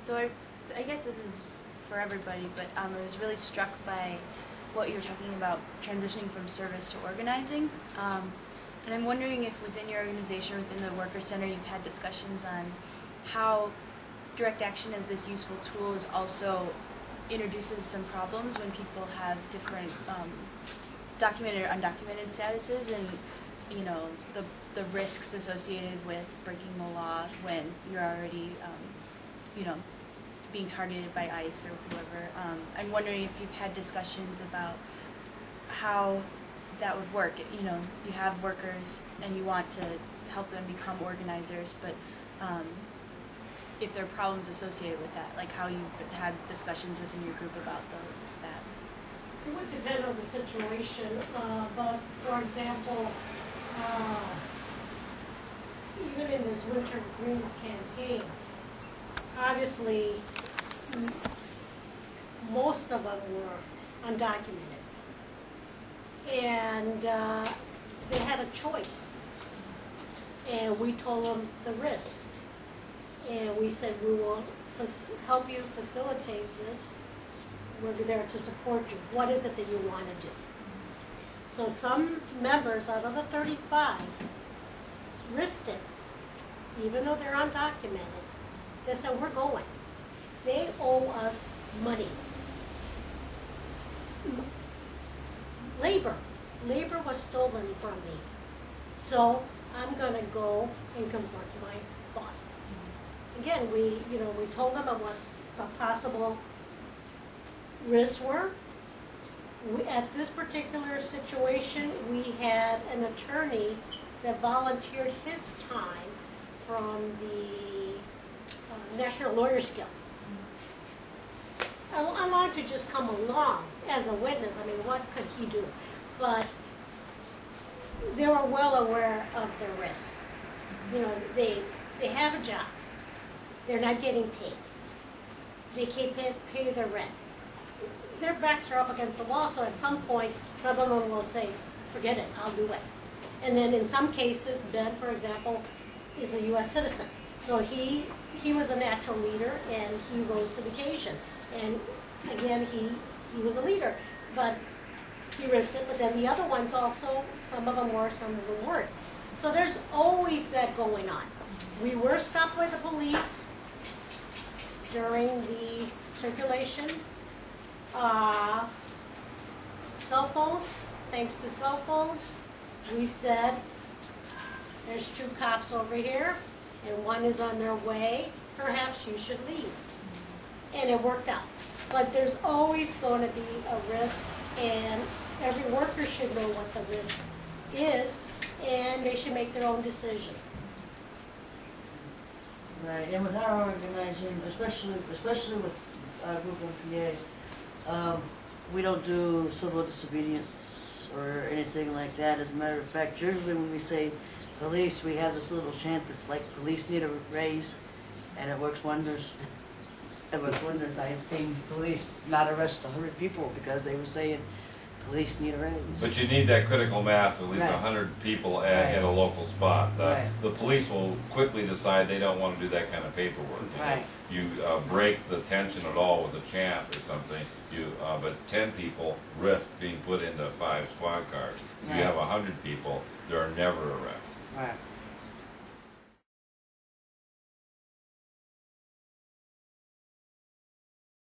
So I guess this is for everybody, but I was really struck by what you were talking about transitioning from service to organizing. And I'm wondering if within your organization, within the Worker Center, you've had discussions on how direct action as this useful tool is also introduces some problems when people have different documented or undocumented statuses, and you know the risks associated with breaking the law when you're already you know being targeted by ICE or whoever. I'm wondering if you've had discussions about how that would work. You know, you have workers and you want to help them become organizers, but if there are problems associated with that, like how you've had discussions within your group about that. It would depend on the situation, but for example, even in this Winter Green campaign, obviously most of them were undocumented, and they had a choice, and we told them the risks, and we said we will help you facilitate this. We're there to support you. What is it that you want to do? So some members out of the 35 risked it, even though they're undocumented. They said, we're going. They owe us money. Labor was stolen from me. So I'm going to go and confront my boss. Again, we told them about what the possible risks were. At this particular situation, we had an attorney that volunteered his time from the National Lawyers Guild. Allowed to just come along as a witness. I mean, what could he do? But they were well aware of the risks. You know, they have a job. They're not getting paid. They can't pay their rent. Their backs are up against the wall, so at some point, some of them will say, forget it, I'll do it. And then in some cases, Ben, for example, is a U.S. citizen. So he was a natural leader, and he rose to the occasion. And again, he was a leader, but he risked it. But then the other ones also, some of them were, some of them weren't. So there's always that going on. We were stopped by the police during the circulation. Cell phones, thanks to cell phones, we said, there's 2 cops over here, and 1 is on their way, perhaps you should leave. And it worked out. But there's always going to be a risk, and every worker should know what the risk is, and they should make their own decision. Right, and with our organization, especially with our group in PA, we don't do civil disobedience or anything like that. As a matter of fact, usually when we say police, we have this little chant that's like, police need a raise, and it works wonders. It works wonders. I have seen police not arrest 100 people because they were saying, police need a raise. But you need that critical mass of at least Right. 100 people in a local spot. Right. The police will quickly decide they don't want to do that kind of paperwork. Right. You break the tension at all with a chant or something. But 10 people risk being put into 5 squad cars. If Right. you have 100 people, there are never arrests. Right.